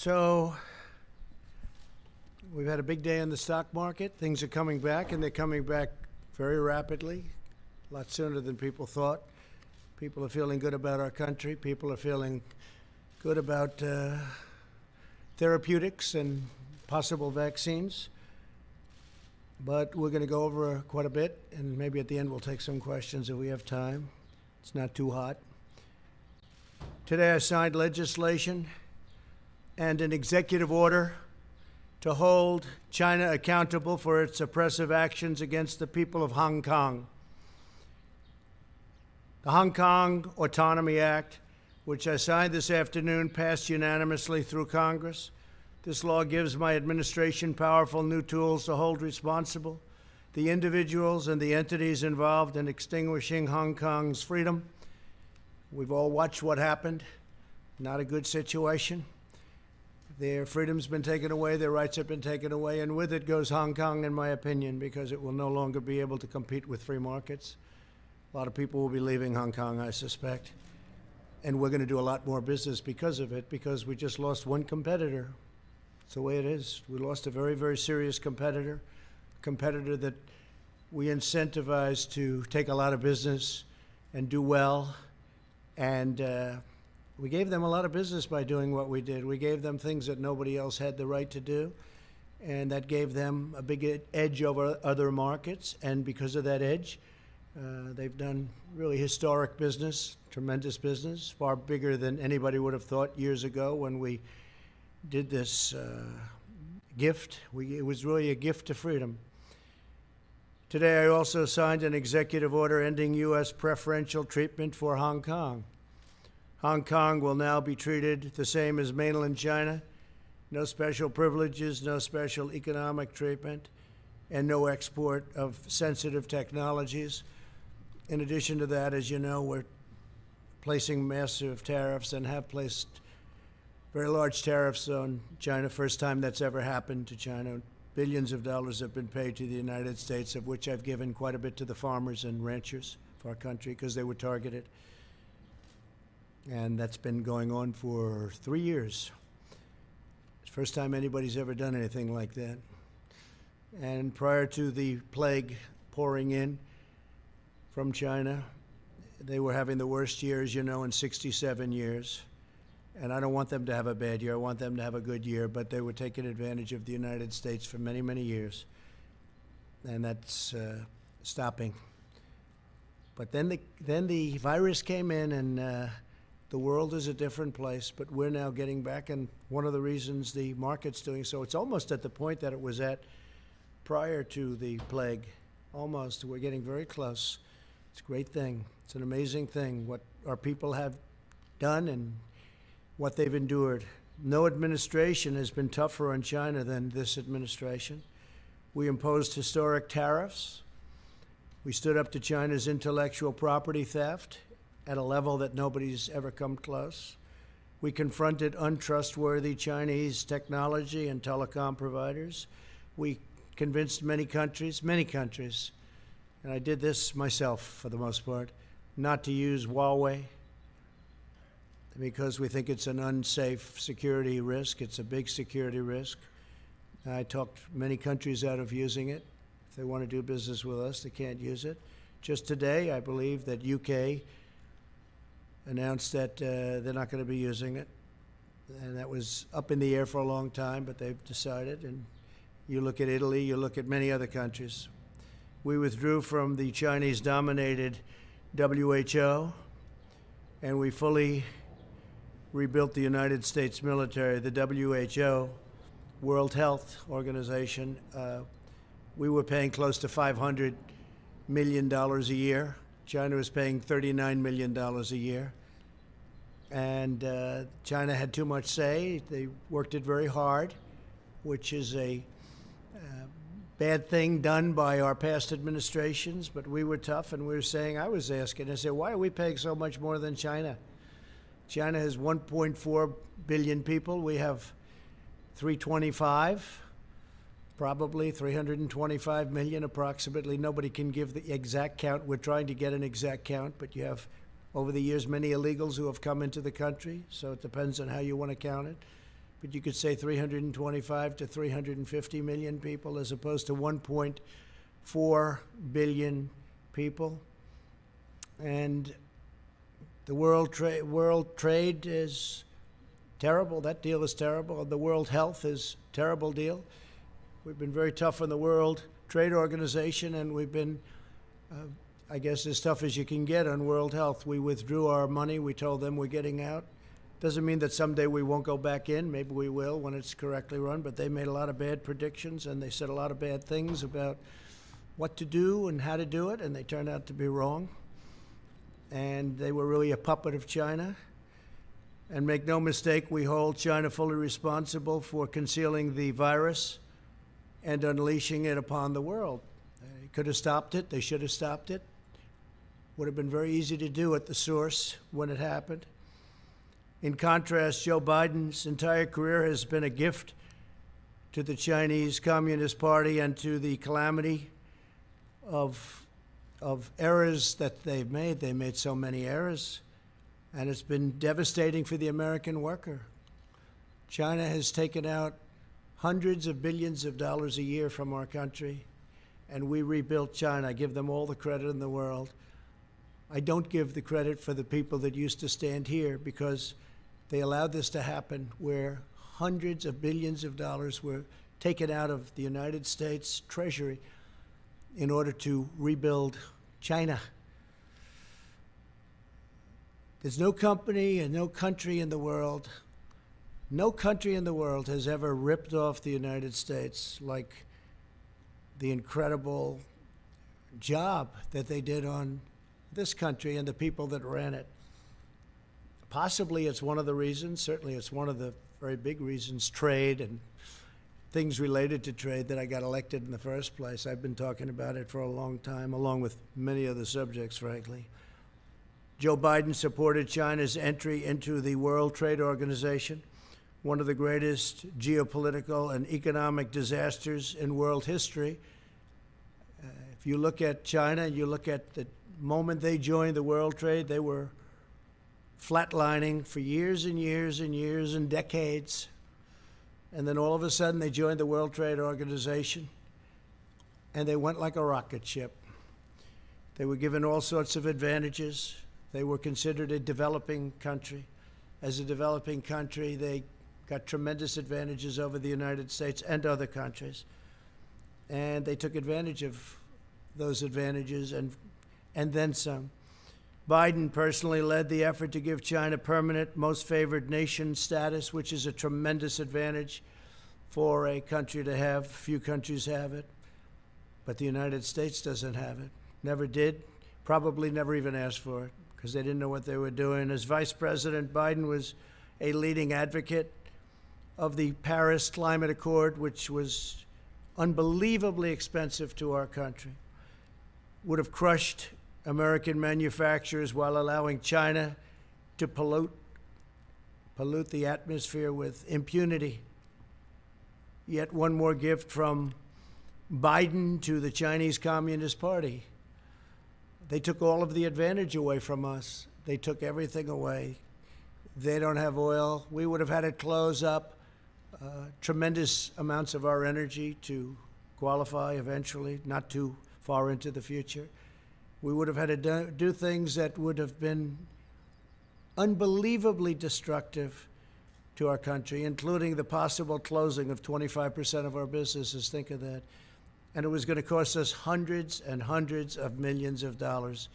So we've had a big day in the stock market. Things are coming back, and they're coming back very rapidly, a lot sooner than people thought. People are feeling good about our country. People are feeling good about therapeutics and possible vaccines. But we're going to go over quite a bit, and maybe at the end we'll take some questions if we have time. It's not too hot. Today I signed legislation and an executive order to hold China accountable for its oppressive actions against the people of Hong Kong. The Hong Kong Autonomy Act, which I signed this afternoon, passed unanimously through Congress. This law gives my administration powerful new tools to hold responsible the individuals and the entities involved in extinguishing Hong Kong's freedom. We've all watched what happened. Not a good situation. Their freedom's been taken away, their rights have been taken away, and with it goes Hong Kong, in my opinion, because it will no longer be able to compete with free markets. A lot of people will be leaving Hong Kong, I suspect. And we're going to do a lot more business because of it, because we just lost one competitor. It's the way it is. We lost a very, very serious competitor that we incentivized to take a lot of business and do well. And we gave them a lot of business by doing what we did. We gave them things that nobody else had the right to do, and that gave them a big edge over other markets. And because of that edge, they've done really historic business, tremendous business, far bigger than anybody would have thought years ago when we did this gift. It was really a gift to freedom. Today, I also signed an executive order ending U.S. preferential treatment for Hong Kong. Hong Kong will now be treated the same as mainland China. No special privileges, no special economic treatment, and no export of sensitive technologies. In addition to that, as you know, we're placing massive tariffs and have placed very large tariffs on China. First time that's ever happened to China. Billions of dollars have been paid to the United States, of which I've given quite a bit to the farmers and ranchers of our country because they were targeted. And that's been going on for 3 years. It's the first time anybody's ever done anything like that. And prior to the plague pouring in from China, they were having the worst years, in 67 years. And I don't want them to have a bad year. I want them to have a good year. But they were taking advantage of the United States for many, many years. And that's stopping. But then the virus came in, and the world is a different place. But we're now getting back. And one of the reasons the market's doing so, it's almost at the point that it was at prior to the plague. Almost. We're getting very close. It's a great thing. It's an amazing thing what our people have done and what they've endured. No administration has been tougher on China than this administration. We imposed historic tariffs. We stood up to China's intellectual property theft at a level that nobody's ever come close. We confronted untrustworthy Chinese technology and telecom providers. We convinced many countries, and I did this myself for the most part, not to use Huawei because we think it's an unsafe security risk. It's a big security risk. I talked many countries out of using it. If they want to do business with us, they can't use it. Just today, I believe that UK announced that they're not going to be using it. And that was up in the air for a long time, but they've decided. And you look at Italy, you look at many other countries. We withdrew from the Chinese-dominated WHO, and we fully rebuilt the United States military. The WHO, World Health Organization, we were paying close to $500 million a year. China was paying $39 million a year. And China had too much say. They worked it very hard, which is a bad thing done by our past administrations, but we were tough, and we were saying, I was asking, I said, why are we paying so much more than China? China has 1.4 billion people. We have 325, probably 325 million approximately. Nobody can give the exact count. We're trying to get an exact count, but you have, over the years, many illegals who have come into the country, so it depends on how you want to count it. but you could say 325 to 350 million people as opposed to 1.4 billion people. And the world trade is terrible. That deal is terrible. The World Health is a terrible deal. We've been very tough on the World Trade Organization, and we've been, I guess, as tough as you can get on World Health. We withdrew our money. We told them we're getting out. Doesn't mean that someday we won't go back in. Maybe we will when it's correctly run, but they made a lot of bad predictions, and they said a lot of bad things about what to do and how to do it, and they turned out to be wrong. And they were really a puppet of China. And make no mistake, we hold China fully responsible for concealing the virus and unleashing it upon the world. They could have stopped it. They should have stopped it. Would have been very easy to do at the source when it happened. In contrast, Joe Biden's entire career has been a gift to the Chinese Communist Party and to the calamity of errors that they've made. They made so many errors, and it's been devastating for the American worker. China has taken out hundreds of billions of dollars a year from our country, and we rebuilt China. I give them all the credit in the world. I don't give the credit for the people that used to stand here, because they allowed this to happen, where hundreds of billions of dollars were taken out of the United States Treasury in order to rebuild China. There's no company and no country in the world, no country in the world has ever ripped off the United States like the incredible job that they did on this country and the people that ran it. Possibly it's one of the reasons, certainly it's one of the very big reasons, trade and things related to trade, that I got elected in the first place. I've been talking about it for a long time, along with many other subjects, frankly. Joe Biden supported China's entry into the World Trade Organization, one of the greatest geopolitical and economic disasters in world history. If you look at China and you look at the moment they joined the World Trade, they were flatlining for years and years and years and decades. And then all of a sudden they joined the World Trade Organization, and they went like a rocket ship. They were given all sorts of advantages. They were considered a developing country. As a developing country, they got tremendous advantages over the United States and other countries. And they took advantage of those advantages and then some. Biden personally led the effort to give China permanent most favored nation status, which is a tremendous advantage for a country to have. Few countries have it, but the United States doesn't have it. Never did, probably never even asked for it, because they didn't know what they were doing. As Vice President, Biden was a leading advocate of the Paris Climate Accord, which was unbelievably expensive to our country, would have crushed American manufacturers while allowing China to pollute the atmosphere with impunity. Yet one more gift from Biden to the Chinese Communist Party. They took all of the advantage away from us. They took everything away. They don't have oil. We would have had to close up tremendous amounts of our energy to qualify eventually, not too far into the future. We would have had to do things that would have been unbelievably destructive to our country, including the possible closing of 25% of our businesses. Think of that. And it was going to cost us hundreds and hundreds of millions of dollars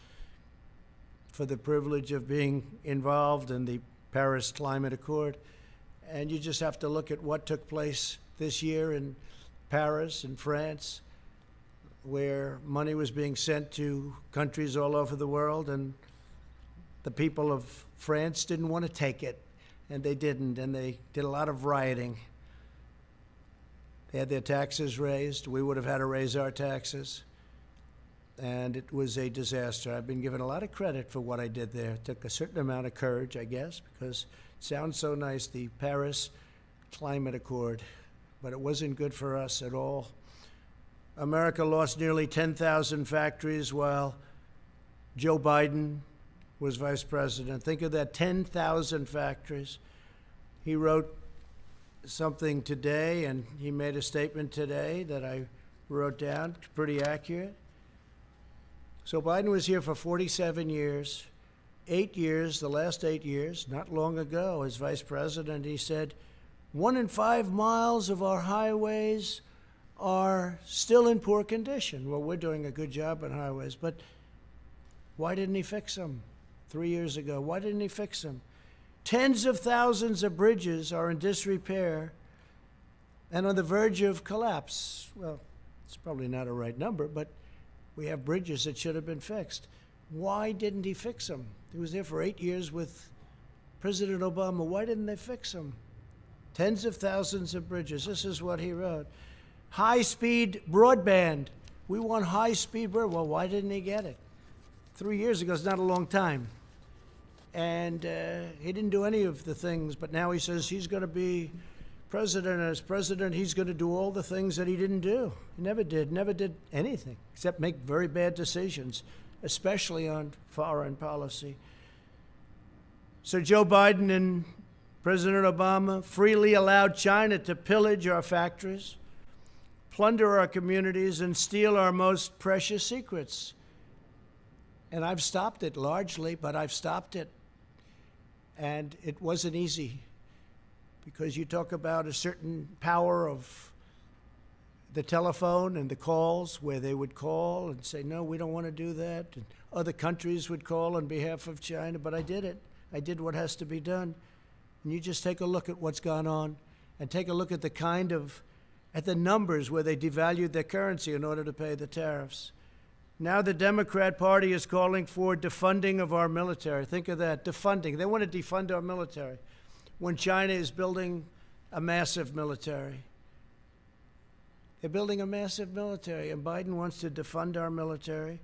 for the privilege of being involved in the Paris Climate Accord. And you just have to look at what took place this year in Paris and France, where money was being sent to countries all over the world, and the people of France didn't want to take it, and they didn't, and they did a lot of rioting. They had their taxes raised. We would have had to raise our taxes, and it was a disaster. I've been given a lot of credit for what I did there. It took a certain amount of courage, I guess, because it sounds so nice, the Paris Climate Accord, but it wasn't good for us at all. America lost nearly 10,000 factories while Joe Biden was vice president. Think of that, 10,000 factories. He wrote something today, and he made a statement today that I wrote down, pretty accurate. So Biden was here for 47 years, 8 years, the last 8 years, not long ago, as vice president, he said, 1 in 5 miles of our highways are still in poor condition. Well, we're doing a good job on highways, but why didn't he fix them 3 years ago? Why didn't he fix them? Tens of thousands of bridges are in disrepair and on the verge of collapse. Well, it's probably not a right number, but we have bridges that should have been fixed. Why didn't he fix them? He was there for 8 years with President Obama. Why didn't they fix them? Tens of thousands of bridges. This is what he wrote. High-speed broadband. We want high-speed broadband. Well, why didn't he get it? 3 years ago is not a long time. And he didn't do any of the things, but now he says he's going to be president. And as president, he's going to do all the things that he didn't do. He never did anything except make very bad decisions, especially on foreign policy. So Joe Biden and President Obama freely allowed China to pillage our factories, plunder our communities, and steal our most precious secrets. And I've stopped it largely, but I've stopped it. And it wasn't easy, because you talk about a certain power of the telephone and the calls, where they would call and say, no, we don't want to do that. And other countries would call on behalf of China, but I did it. I did what has to be done. And you just take a look at what's gone on and take a look at at the numbers where they devalued their currency in order to pay the tariffs. Now the Democrat Party is calling for defunding of our military. Think of that, defunding. They want to defund our military when China is building a massive military. They're building a massive military, and Biden wants to defund our military.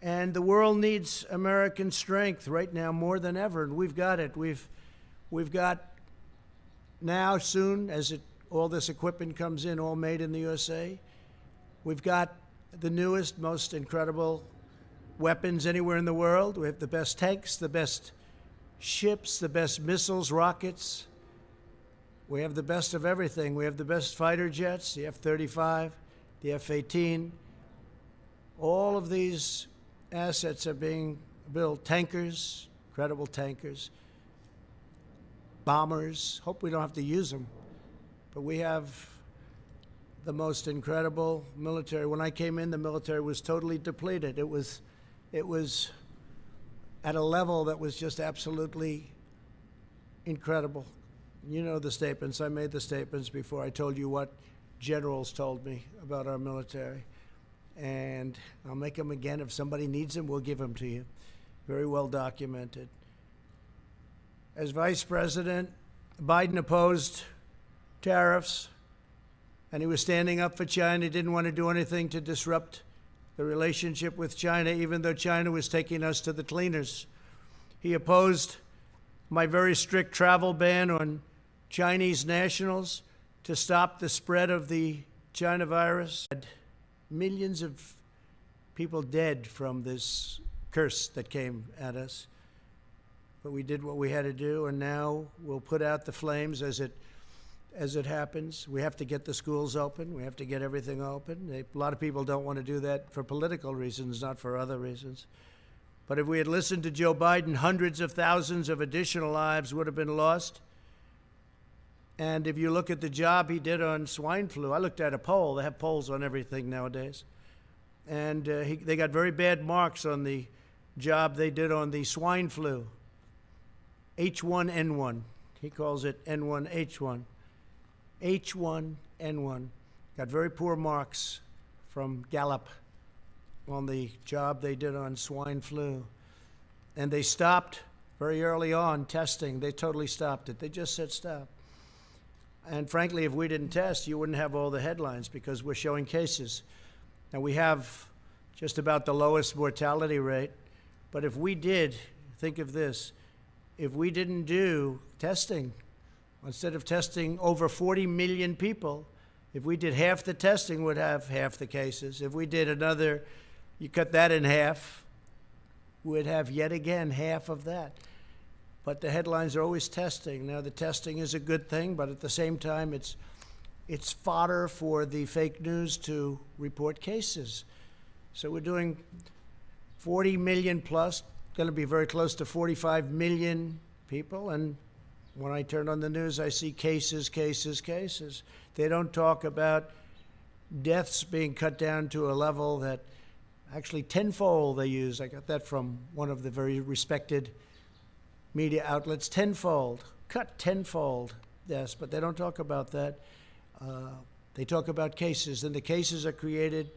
And the world needs American strength right now more than ever, and we've got it. We've got now, soon, as all this equipment comes in, all made in the USA, we've got the newest, most incredible weapons anywhere in the world. We have the best tanks, the best ships, the best missiles, rockets. We have the best of everything. We have the best fighter jets, the F-35, the F-18. All of these assets are being built. Tankers, incredible tankers, bombers. Hope we don't have to use them. But we have the most incredible military. When I came in, the military was totally depleted. It was at a level that was just absolutely incredible. You know the statements. I made the statements before. I told you what generals told me about our military. And I'll make them again. If somebody needs them, we'll give them to you. Very well documented. As vice president, Biden opposed tariffs, and he was standing up for China. He didn't want to do anything to disrupt the relationship with China, even though China was taking us to the cleaners. He opposed my very strict travel ban on Chinese nationals to stop the spread of the China virus. Millions of people dead from this curse that came at us. But we did what we had to do, and now we'll put out the flames as it happens. We have to get the schools open. We have to get everything open. A lot of people don't want to do that for political reasons, not for other reasons. But if we had listened to Joe Biden, hundreds of thousands of additional lives would have been lost. And if you look at the job he did on swine flu, I looked at a poll. They have polls on everything nowadays. And they got very bad marks on the job they did on the swine flu. H1N1. He calls it N1H1. H1N1. Got very poor marks from Gallup on the job they did on swine flu. And they stopped very early on testing. They totally stopped it. They just said stop. And frankly, if we didn't test, you wouldn't have all the headlines, because we're showing cases. Now, we have just about the lowest mortality rate. But if we did, think of this, if we didn't do testing, instead of testing over 40 million people, if we did half the testing, we'd have half the cases. If we did another, you cut that in half, we'd have yet again half of that. but the headlines are always testing. Now, the testing is a good thing, but at the same time, it's fodder for the fake news to report cases. So we're doing 40 million plus, going to be very close to 45 million people. And when I turn on the news, I see cases, cases, cases. They don't talk about deaths being cut down to a level that actually tenfold they use. I got that from one of the very respected media outlets. Tenfold, cut tenfold deaths, but they don't talk about that. They talk about cases, and the cases are created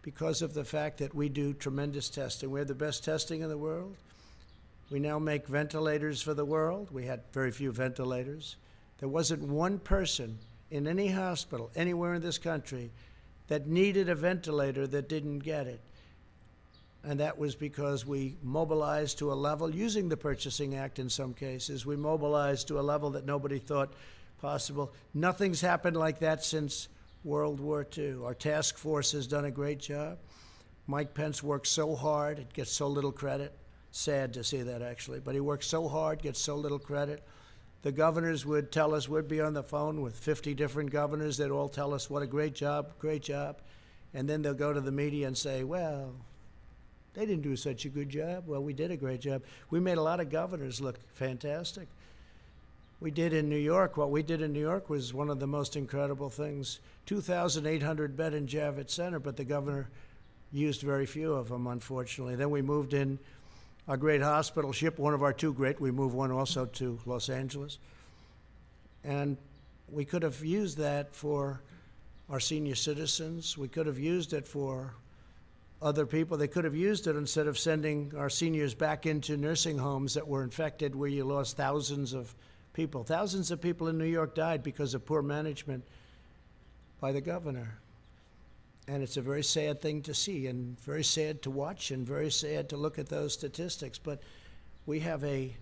because of the fact that we do tremendous testing. We have the best testing in the world. We now make ventilators for the world. We had very few ventilators. There wasn't one person in any hospital anywhere in this country that needed a ventilator that didn't get it. And that was because we mobilized to a level, using the Purchasing Act in some cases, we mobilized to a level that nobody thought possible. Nothing's happened like that since World War II. Our task force has done a great job. Mike Pence works so hard, it gets so little credit. Sad to see that, actually. But he works so hard, gets so little credit. The governors would tell us, we'd be on the phone with 50 different governors. They'd all tell us what a great job, great job. And then they'll go to the media and say, well, they didn't do such a good job. Well, we did a great job. We made a lot of governors look fantastic. We did in New York. What we did in New York was one of the most incredible things. 2,800 bed in Javits Center, but the governor used very few of them, unfortunately. Then we moved in our great hospital ship, one of our two great. We moved one also to Los Angeles. And we could have used that for our senior citizens. We could have used it for other people. They could have used it instead of sending our seniors back into nursing homes that were infected, where you lost thousands of people. Thousands of people in New York died because of poor management by the governor. And it's a very sad thing to see, and very sad to watch, and very sad to look at those statistics. But we have an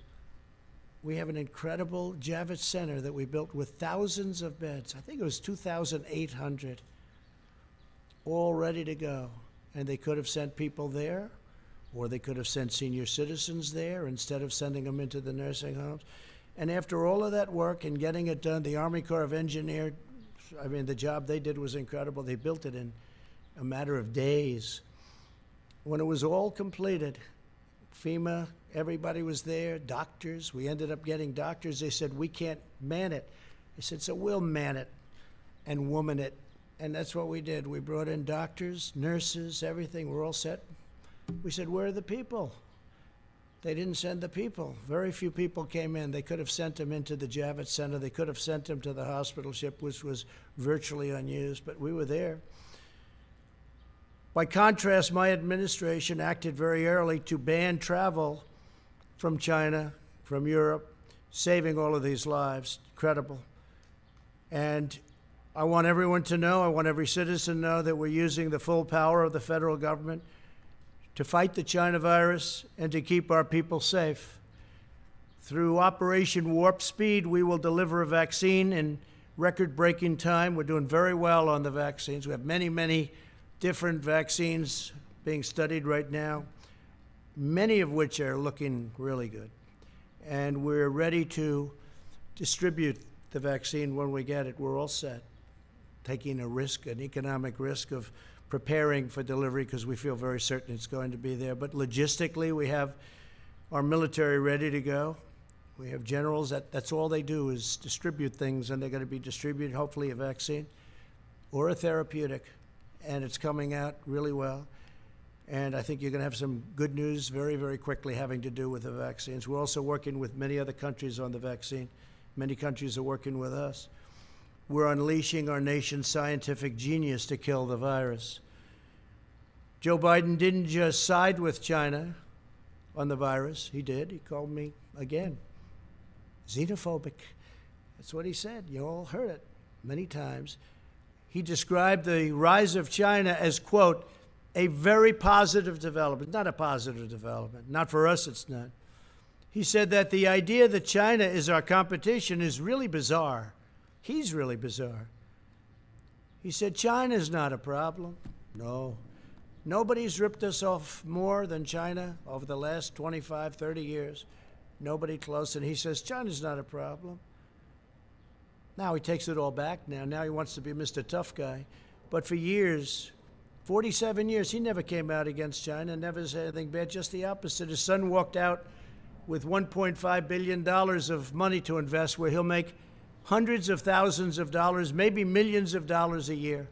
incredible Javits Center that we built with thousands of beds. I think it was 2,800, all ready to go. And they could have sent people there, or they could have sent senior citizens there instead of sending them into the nursing homes. And after all of that work and getting it done, the Army Corps of Engineers, I mean, the job they did was incredible. They built it in a matter of days. When it was all completed, FEMA, everybody was there, doctors. We ended up getting doctors. They said, we can't man it. I said, so we'll man it and woman it. And that's what we did. We brought in doctors, nurses, everything. We're all set. We said, where are the people? They didn't send the people. Very few people came in. They could have sent them into the Javits Center. They could have sent them to the hospital ship, which was virtually unused, but we were there. By contrast, my administration acted very early to ban travel from China, from Europe, saving all of these lives. Incredible. And I want everyone to know, I want every citizen to know that we're using the full power of the federal government to fight the China virus and to keep our people safe. Through Operation Warp Speed, we will deliver a vaccine in record-breaking time. We're doing very well on the vaccines. We have many, many different vaccines being studied right now, many of which are looking really good. And we're ready to distribute the vaccine when we get it. We're all set, taking a risk, an economic risk of preparing for delivery because we feel very certain it's going to be there. But logistically, we have our military ready to go. We have generals, that's all they do is distribute things, and they're going to be distributing hopefully a vaccine or a therapeutic. And it's coming out really well. And I think you're going to have some good news very, very quickly having to do with the vaccines. We're also working with many other countries on the vaccine. Many countries are working with us. We're unleashing our nation's scientific genius to kill the virus. Joe Biden didn't just side with China on the virus. He did. He called me, again, xenophobic. That's what he said. You all heard it many times. He described the rise of China as, quote, a very positive development. Not a positive development. Not for us, it's not. He said that the idea that China is our competition is really bizarre. He's really bizarre. He said, China's not a problem. No. Nobody's ripped us off more than China over the last 25, 30 years. nobody close. And he says, China's not a problem. Now he takes it all back now. Now he wants to be Mr. Tough Guy. But for years, 47 years, he never came out against China, never said anything bad, just the opposite. His son walked out with $1.5 billion of money to invest, where he'll make hundreds of thousands of dollars, maybe millions of dollars a year.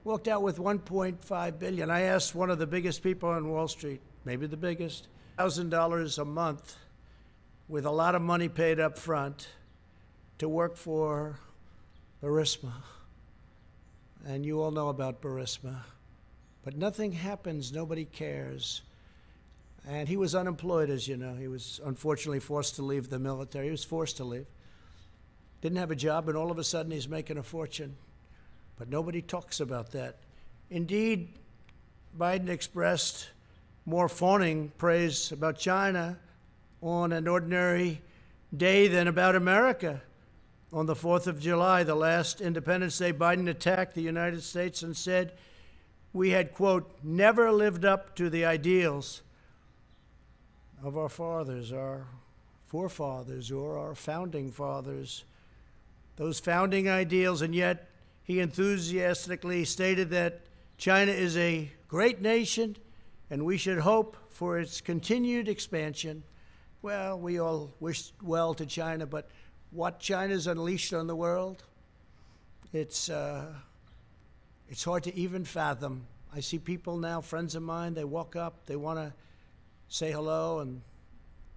Walked out with $1.5 billion. I asked one of the biggest people on Wall Street, maybe the biggest, $1,000 a month with a lot of money paid up front to work for Burisma. And you all know about Burisma. But nothing happens, nobody cares. And he was unemployed, as you know. He was unfortunately forced to leave the military. He was forced to leave. Didn't have a job, and all of a sudden he's making a fortune. But nobody talks about that. Indeed, Biden expressed more fawning praise about China on an ordinary day than about America. On the 4th of July, the last Independence Day, Biden attacked the United States and said we had, quote, never lived up to the ideals of our fathers, our forefathers, or our founding fathers, those founding ideals. And yet he enthusiastically stated that China is a great nation and we should hope for its continued expansion. Well, we all wish well to China, but what China's unleashed on the world, it's hard to even fathom. I see people now, friends of mine, they walk up, they want to say hello, and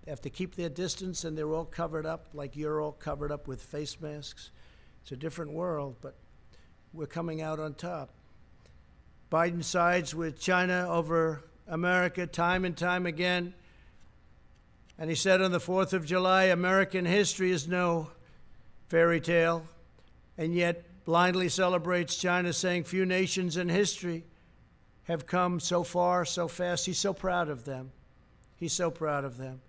they have to keep their distance, and they're all covered up like you're all covered up with face masks. It's a different world, but we're coming out on top. Biden sides with China over America time and time again. And he said on the 4th of July, American history is no fairy tale, and yet blindly celebrates China, saying few nations in history have come so far, so fast. He's so proud of them. He's so proud of them.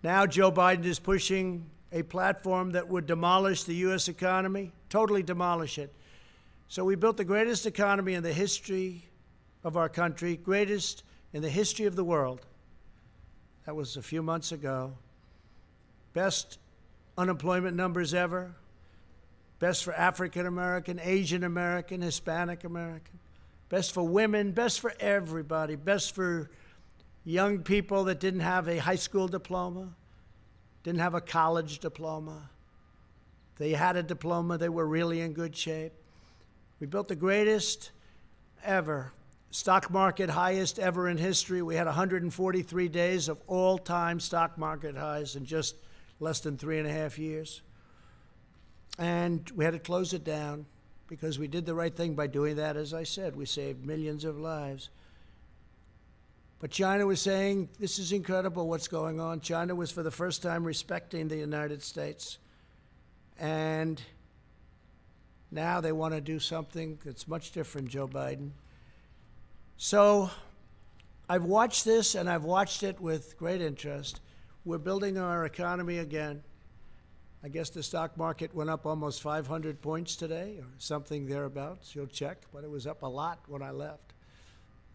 Now Joe Biden is pushing a platform that would demolish the U.S. economy, totally demolish it. So we built the greatest economy in the history of our country, greatest in the history of the world. That was a few months ago. Best unemployment numbers ever. Best for African American, Asian American, Hispanic American. Best for women, best for everybody. Best for young people that didn't have a high school diploma, didn't have a college diploma. They had a diploma, they were really in good shape. We built the greatest ever. Stock market highest ever in history. We had 143 days of all-time stock market highs in just less than 3.5 years. And we had to close it down because we did the right thing by doing that. As I said, we saved millions of lives. But China was saying, this is incredible what's going on. China was for the first time respecting the United States. And now they want to do something that's much different, Joe Biden. So I've watched this, and I've watched it with great interest. We're building our economy again. I guess the stock market went up almost 500 points today, or something thereabouts. You'll check, but it was up a lot when I left.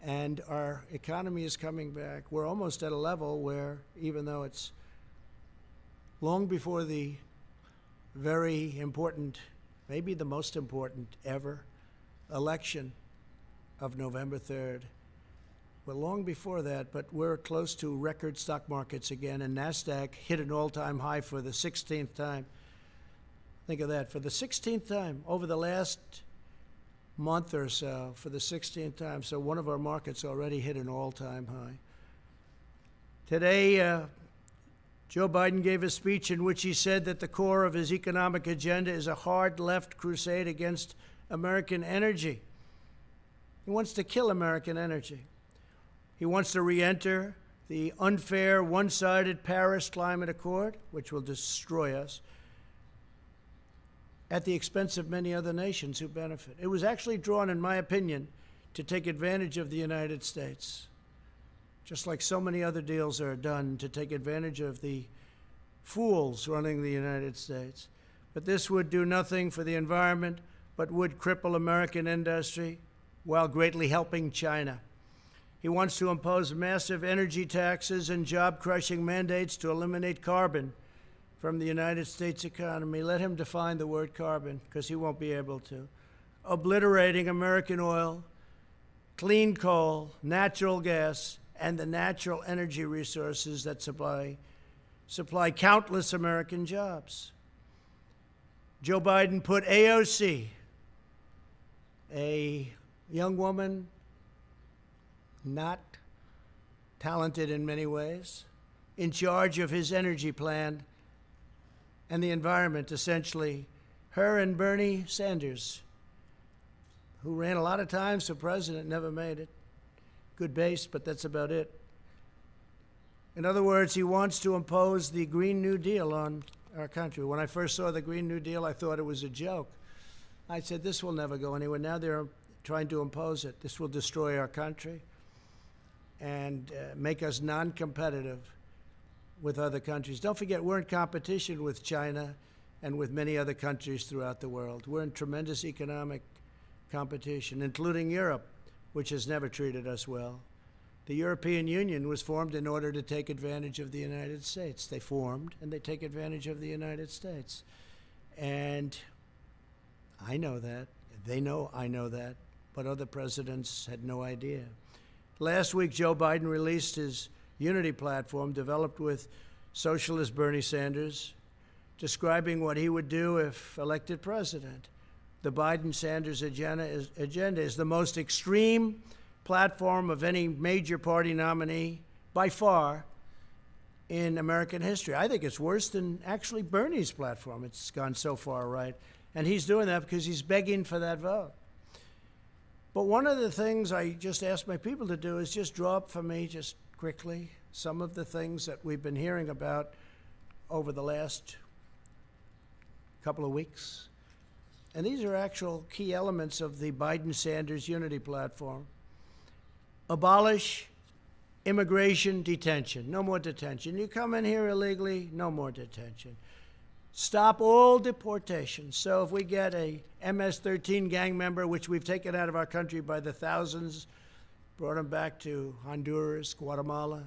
And our economy is coming back. We're almost at a level where, even though it's long before the very important, maybe the most important ever election of November 3rd. We're long before that, but we're close to record stock markets again, and NASDAQ hit an all-time high for the 16th time. Think of that, for the 16th time over the last month or so, for the 16th time. So one of our markets already hit an all-time high. Today, Joe Biden gave a speech in which he said that the core of his economic agenda is a hard left crusade against American energy. He wants to kill American energy. He wants to re-enter the unfair, one-sided Paris Climate Accord, which will destroy us, at the expense of many other nations who benefit. It was actually drawn, in my opinion, to take advantage of the United States, just like so many other deals are done to take advantage of the fools running the United States. But this would do nothing for the environment, but would cripple American industry while greatly helping China. He wants to impose massive energy taxes and job-crushing mandates to eliminate carbon from the United States economy. Let him define the word carbon, because he won't be able to. Obliterating American oil, clean coal, natural gas, and the natural energy resources that supply countless American jobs. Joe Biden put AOC, a young woman, not talented in many ways, in charge of his energy plan and the environment, essentially. Her and Bernie Sanders, who ran a lot of times for president, never made it. Good base, but that's about it. In other words, he wants to impose the Green New Deal on our country. When I first saw the Green New Deal, I thought it was a joke. I said, this will never go anywhere. Now they're trying to impose it. This will destroy our country and make us non-competitive with other countries. Don't forget, we're in competition with China and with many other countries throughout the world. We're in tremendous economic competition, including Europe, which has never treated us well. The European Union was formed in order to take advantage of the United States. They formed, and they take advantage of the United States. And I know that. They know I know that. But other presidents had no idea. Last week, Joe Biden released his unity platform developed with socialist Bernie Sanders, describing what he would do if elected president. The Biden-Sanders agenda is the most extreme platform of any major party nominee by far in American history. I think it's worse than actually Bernie's platform. It's gone so far right. And he's doing that because he's begging for that vote. But one of the things I just asked my people to do is just draw up for me, just quickly, some of the things that we've been hearing about over the last couple of weeks. And these are actual key elements of the Biden-Sanders unity platform. Abolish immigration detention. No more detention. You come in here illegally, no more detention. Stop all deportations. So if we get a MS-13 gang member, which we've taken out of our country by the thousands, brought them back to Honduras, Guatemala,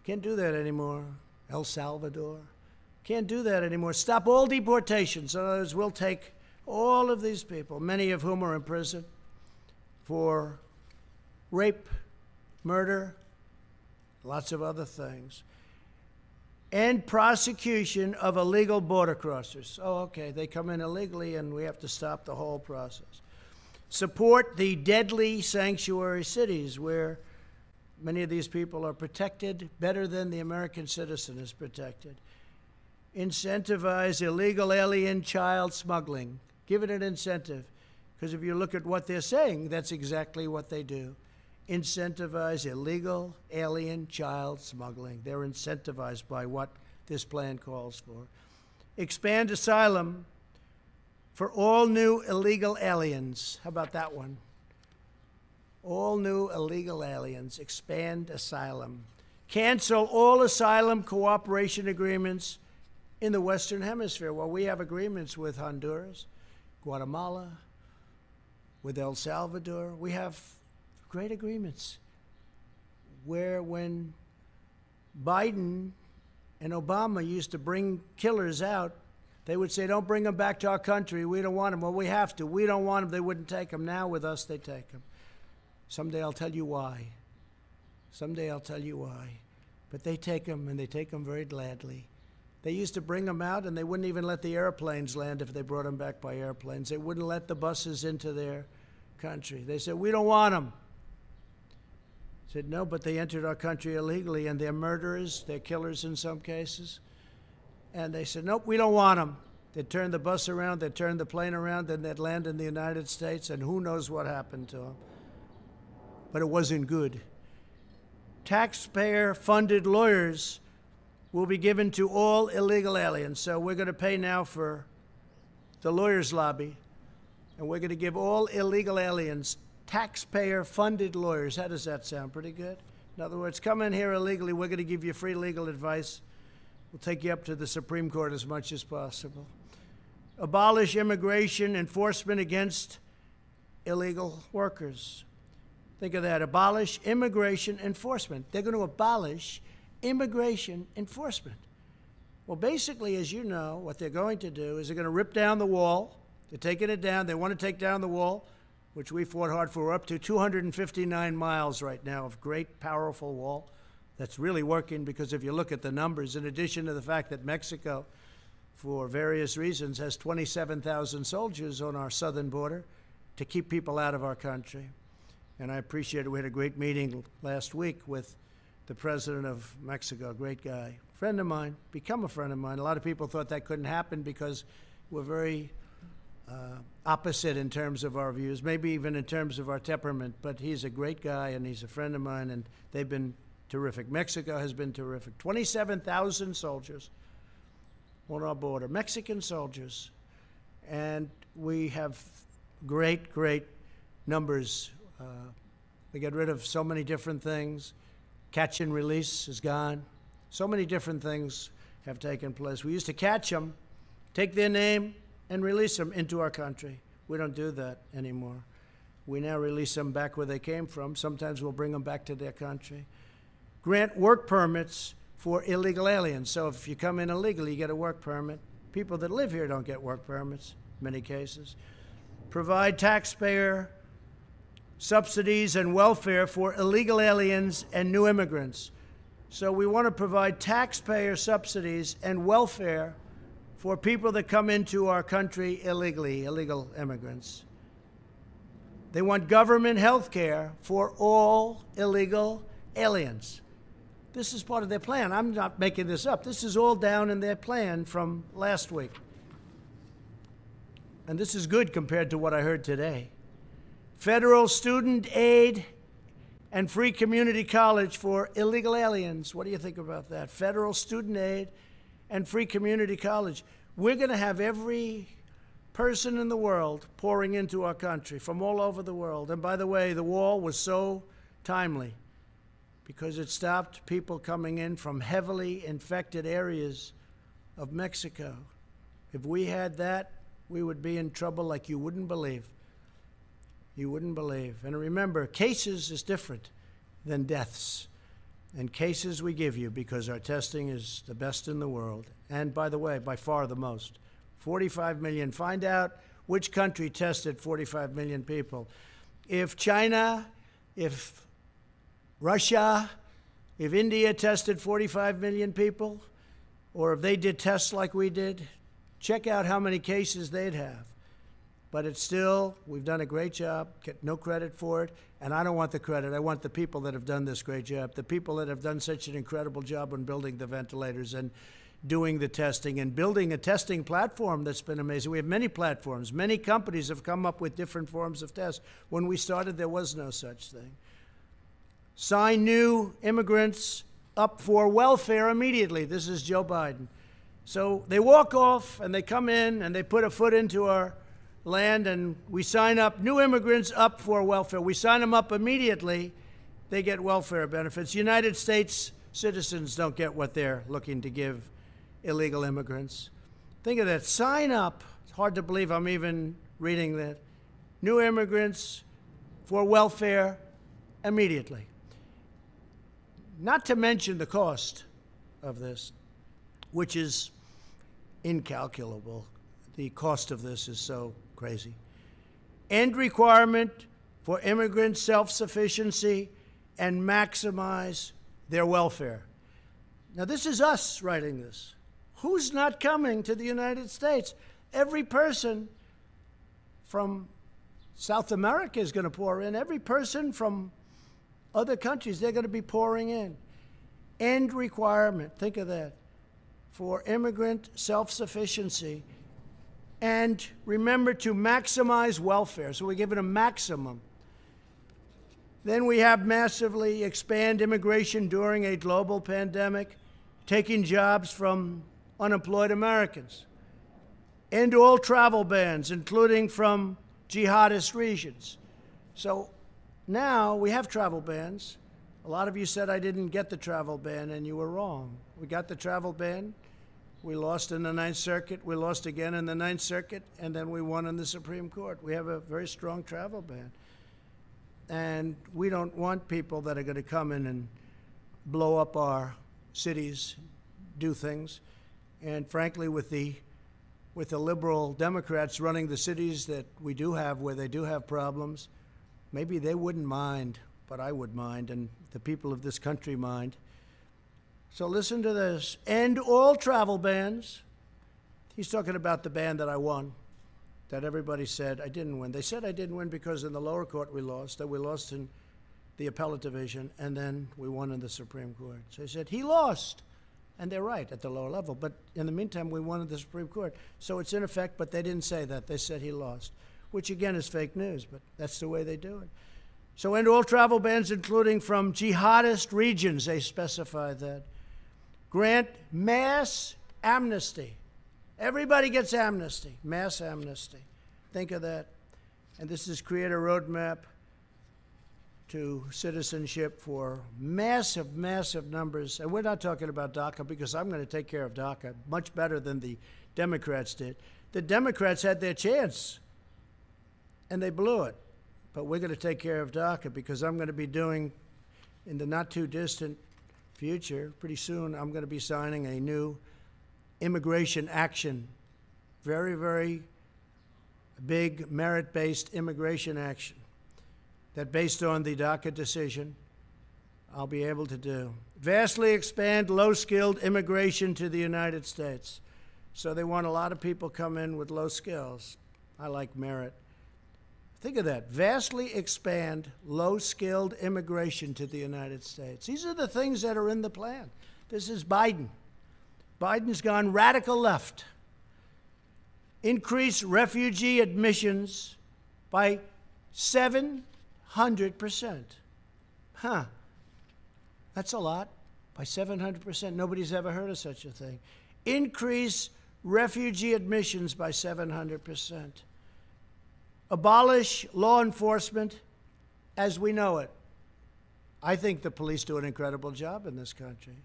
can't do that anymore. El Salvador, can't do that anymore. Stop all deportations. In other words, we'll take all of these people, many of whom are in prison for rape, murder, lots of other things. End prosecution of illegal border crossers. Oh, okay, they come in illegally and we have to stop the whole process. Support the deadly sanctuary cities where many of these people are protected better than the American citizen is protected. Incentivize illegal alien child smuggling. Give it an incentive, because if you look at what they're saying, that's exactly what they do. Incentivize illegal alien child smuggling. They're incentivized by what this plan calls for. Expand asylum for all new illegal aliens. How about that one? All new illegal aliens. Expand asylum. Cancel all asylum cooperation agreements in the Western Hemisphere. Well, we have agreements with Honduras, Guatemala, with El Salvador. We have great agreements where when Biden and Obama used to bring killers out, they would say, don't bring them back to our country. We don't want them. Well, we have to. We don't want them. They wouldn't take them. Now with us, they take them. Someday I'll tell you why. Someday I'll tell you why. But they take them, and they take them very gladly. They used to bring them out, and they wouldn't even let the airplanes land if they brought them back by airplanes. They wouldn't let the buses into their country. They said, we don't want them. I said, no, but they entered our country illegally, and they're murderers, they're killers in some cases. And they said, nope, we don't want them. They'd turn the bus around, they'd turn the plane around, then they'd land in the United States, and who knows what happened to them. But it wasn't good. Taxpayer-funded lawyers will be given to all illegal aliens. So we're going to pay now for the lawyers' lobby, and we're going to give all illegal aliens taxpayer-funded lawyers. How does that sound? Pretty good? In other words, come in here illegally, we're going to give you free legal advice. We'll take you up to the Supreme Court as much as possible. Abolish immigration enforcement against illegal workers. Think of that. Abolish immigration enforcement. They're going to abolish immigration enforcement. Well, basically, as you know, what they're going to do is they're going to rip down the wall. They're taking it down. They want to take down the wall, which we fought hard for. We're up to 259 miles right now of great, powerful wall that's really working, because if you look at the numbers, in addition to the fact that Mexico, for various reasons, has 27,000 soldiers on our southern border to keep people out of our country. And I appreciate it. We had a great meeting last week with the president of Mexico, a great guy, friend of mine, become a friend of mine. A lot of people thought that couldn't happen because we're very opposite in terms of our views, maybe even in terms of our temperament, but he's a great guy and he's a friend of mine, and they've been terrific. Mexico has been terrific. 27,000 soldiers on our border, Mexican soldiers, and we have great, great numbers. We get rid of so many different things. Catch and release is gone. So many different things have taken place. We used to catch them, take their name, and release them into our country. We don't do that anymore. We now release them back where they came from. Sometimes we'll bring them back to their country. Grant work permits for illegal aliens. So if you come in illegally, you get a work permit. People that live here don't get work permits, in many cases. Provide taxpayer subsidies and welfare for illegal aliens and new immigrants. So we want to provide taxpayer subsidies and welfare for people that come into our country illegally, illegal immigrants. They want government health care for all illegal aliens. This is part of their plan. I'm not making this up. This is all down in their plan from last week. And this is good compared to what I heard today. Federal student aid and free community college for illegal aliens. What do you think about that? Federal student aid and free community college. We're going to have every person in the world pouring into our country from all over the world. And by the way, the wall was so timely because it stopped people coming in from heavily infected areas of Mexico. If we had that, we would be in trouble like you wouldn't believe. You wouldn't believe. And remember, cases is different than deaths. And cases we give you because our testing is the best in the world. And by the way, by far the most. 45 million. Find out which country tested 45 million people. If China, if Russia, if India tested 45 million people, or if they did tests like we did, check out how many cases they'd have. But it's still, we've done a great job, get no credit for it, and I don't want the credit. I want the people that have done this great job, the people that have done such an incredible job on building the ventilators and doing the testing and building a testing platform that's been amazing. We have many platforms. Many companies have come up with different forms of tests. When we started, there was no such thing. Sign new immigrants up for welfare immediately. This is Joe Biden. So they walk off and they come in and they put a foot into our land, and we sign up new immigrants up for welfare. We sign them up immediately. They get welfare benefits. United States citizens don't get what they're looking to give illegal immigrants. Think of that. Sign up. It's hard to believe I'm even reading that. New immigrants for welfare immediately. Not to mention the cost of this, which is incalculable. The cost of this is so crazy. End requirement for immigrant self-sufficiency and maximize their welfare. Now, this is us writing this. Who's not coming to the United States? Every person from South America is going to pour in. Every person from other countries, they're going to be pouring in. End requirement, think of that, for immigrant self-sufficiency. And remember to maximize welfare. So we give it a maximum. Then we have massively expand immigration during a global pandemic, taking jobs from unemployed Americans. End all travel bans, including from jihadist regions. So now we have travel bans. A lot of you said I didn't get the travel ban, and you were wrong. We got the travel ban. We lost in the Ninth Circuit. We lost again in the Ninth Circuit, and then we won in the Supreme Court. We have a very strong travel ban. And we don't want people that are going to come in and blow up our cities, do things. And frankly, with the liberal Democrats running the cities that we do have, where they do have problems, maybe they wouldn't mind, but I would mind, and the people of this country mind. So listen to this. End all travel bans. He's talking about the ban that I won, that everybody said I didn't win. They said I didn't win because in the lower court we lost, that we lost in the appellate division, and then we won in the Supreme Court. So he said he lost. And they're right at the lower level. But in the meantime, we won in the Supreme Court. So it's in effect, but they didn't say that. They said he lost, which again is fake news, but that's the way they do it. So end all travel bans, including from jihadist regions. They specify that. Grant mass amnesty. Everybody gets amnesty, mass amnesty. Think of that. And this is create a roadmap to citizenship for massive, massive numbers. And we're not talking about DACA because I'm going to take care of DACA much better than the Democrats did. The Democrats had their chance, and they blew it. But we're going to take care of DACA because I'm going to be doing, in the not-too-distant future, pretty soon, I'm going to be signing a new immigration action, very, very big merit-based immigration action that based on the DACA decision, I'll be able to do. Vastly expand low-skilled immigration to the United States. So they want a lot of people come in with low skills. I like merit. Think of that. Vastly expand low-skilled immigration to the United States. These are the things that are in the plan. This is Biden. Biden's gone radical left. Increase refugee admissions by 700%. Huh. That's a lot. By 700%. Nobody's ever heard of such a thing. Increase refugee admissions by 700%. Abolish law enforcement as we know it. I think the police do an incredible job in this country.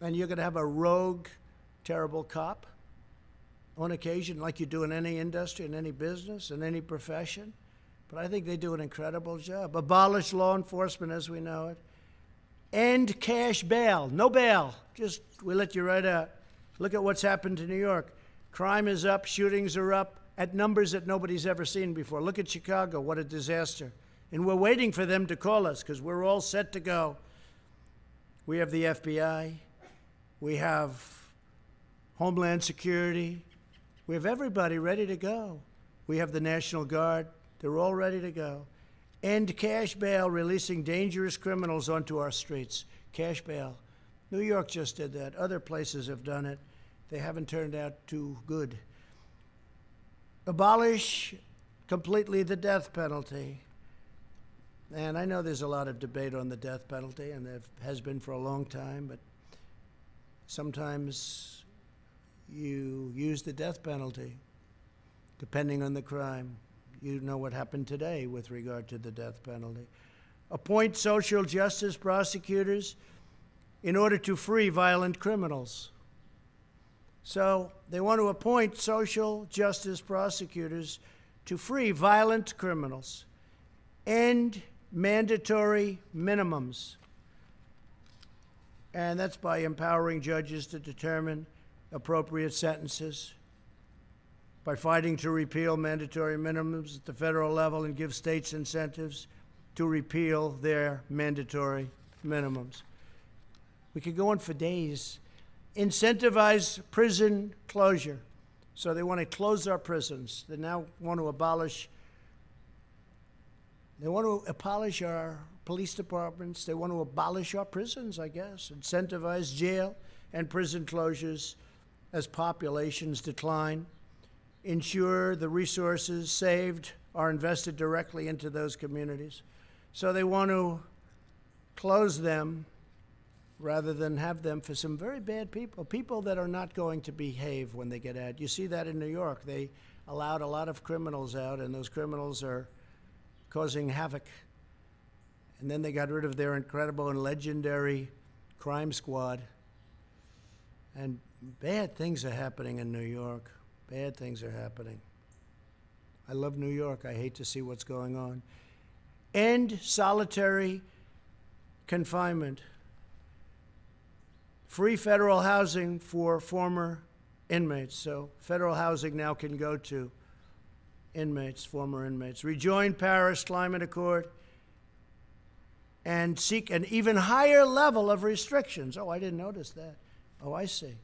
And you're going to have a rogue, terrible cop on occasion, like you do in any industry, in any business, in any profession. But I think they do an incredible job. Abolish law enforcement as we know it. End cash bail. No bail. Just, we let you right out. Look at what's happened to New York. Crime is up. Shootings are up at numbers that nobody's ever seen before. Look at Chicago. What a disaster. And we're waiting for them to call us because we're all set to go. We have the FBI. We have Homeland Security. We have everybody ready to go. We have the National Guard. They're all ready to go. End cash bail, releasing dangerous criminals onto our streets. Cash bail. New York just did that. Other places have done it. They haven't turned out too good. Abolish completely the death penalty. And I know there's a lot of debate on the death penalty, and there has been for a long time, but sometimes you use the death penalty, depending on the crime. You know what happened today with regard to the death penalty. Appoint social justice prosecutors in order to free violent criminals. So they want to appoint social justice prosecutors to free violent criminals. End mandatory minimums. And that's by empowering judges to determine appropriate sentences, by fighting to repeal mandatory minimums at the federal level and give states incentives to repeal their mandatory minimums. We could go on for days. Incentivize prison closure. So they want to close our prisons. They now want to abolish our police departments. They want to abolish our prisons, I guess. Incentivize jail and prison closures as populations decline. Ensure the resources saved are invested directly into those communities. So they want to close them rather than have them for some very bad people, people that are not going to behave when they get out. You see that in New York. They allowed a lot of criminals out, and those criminals are causing havoc. And then they got rid of their incredible and legendary crime squad. And bad things are happening in New York. Bad things are happening. I love New York. I hate to see what's going on. End solitary confinement. Free federal housing for former inmates. So federal housing now can go to inmates, former inmates. Rejoin Paris Climate Accord and seek an even higher level of restrictions. Oh, I didn't notice that. Oh, I see.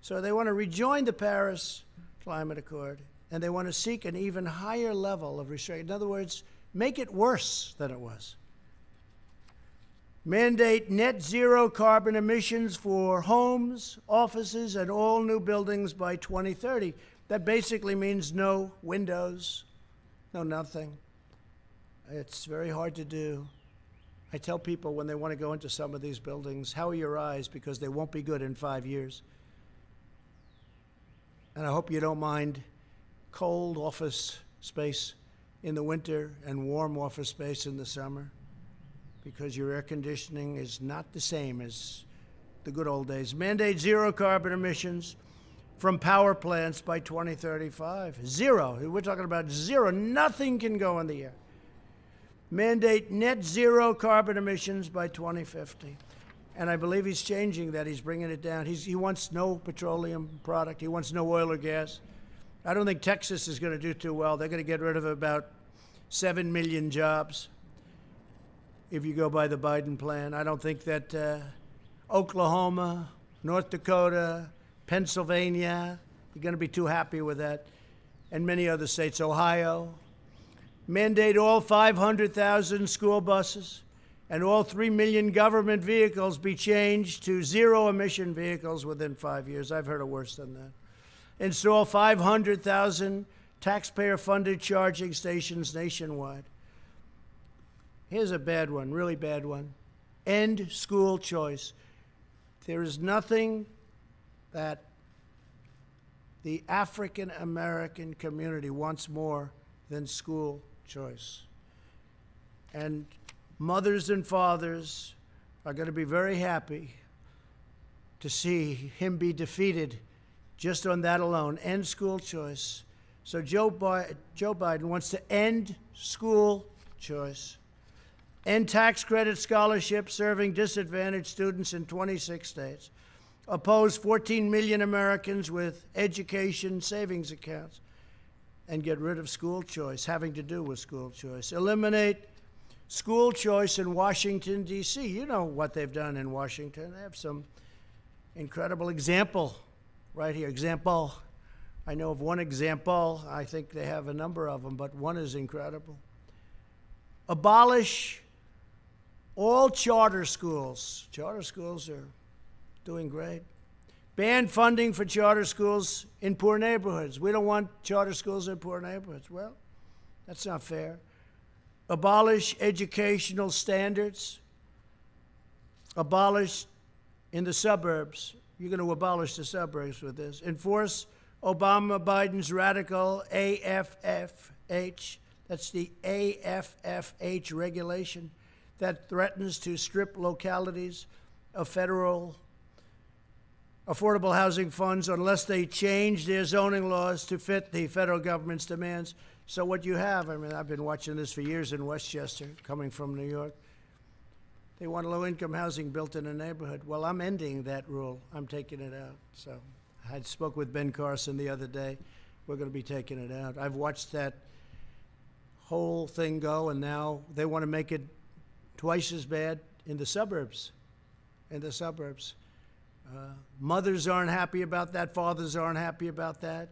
So they want to rejoin the Paris Climate Accord, and they want to seek an even higher level of restriction. In other words, make it worse than it was. Mandate net zero carbon emissions for homes, offices, and all new buildings by 2030. That basically means no windows, no nothing. It's very hard to do. I tell people when they want to go into some of these buildings, how are your eyes? Because they won't be good in 5 years. And I hope you don't mind cold office space in the winter and warm office space in the summer, because your air conditioning is not the same as the good old days. Mandate zero carbon emissions from power plants by 2035. Zero. We're talking about zero. Nothing can go in the air. Mandate net zero carbon emissions by 2050. And I believe he's changing that. He's bringing it down. He wants no petroleum product. He wants no oil or gas. I don't think Texas is going to do too well. They're going to get rid of about 7 million jobs if you go by the Biden plan. I don't think that Oklahoma, North Dakota, Pennsylvania, you're going to be too happy with that, and many other states, Ohio. Mandate all 500,000 school buses and all 3 million government vehicles be changed to zero-emission vehicles within 5 years. I've heard of worse than that. Install 500,000 taxpayer-funded charging stations nationwide. Here's a bad one, really bad one. End school choice. There is nothing that the African American community wants more than school choice. And mothers and fathers are going to be very happy to see him be defeated just on that alone. End school choice. So Joe Biden wants to end school choice. End tax credit scholarships serving disadvantaged students in 26 states. Oppose 14 million Americans with education savings accounts. And get rid of school choice, having to do with school choice. Eliminate school choice in Washington, D.C. You know what they've done in Washington. They have some incredible example right here. Example. I know of one example. I think they have a number of them, but one is incredible. Abolish all charter schools. Charter schools are doing great. Ban funding for charter schools in poor neighborhoods. We don't want charter schools in poor neighborhoods. Well, that's not fair. Abolish educational standards. Abolish in the suburbs. You're going to abolish the suburbs with this. Enforce Obama-Biden's radical AFFH. That's the AFFH regulation that threatens to strip localities of federal affordable housing funds unless they change their zoning laws to fit the federal government's demands. So what you have, I mean, I've been watching this for years in Westchester, coming from New York. They want low-income housing built in a neighborhood. Well, I'm ending that rule. I'm taking it out. So I spoke with Ben Carson the other day. We're going to be taking it out. I've watched that whole thing go, and now they want to make it twice as bad in the suburbs. In the suburbs. Mothers aren't happy about that. Fathers aren't happy about that.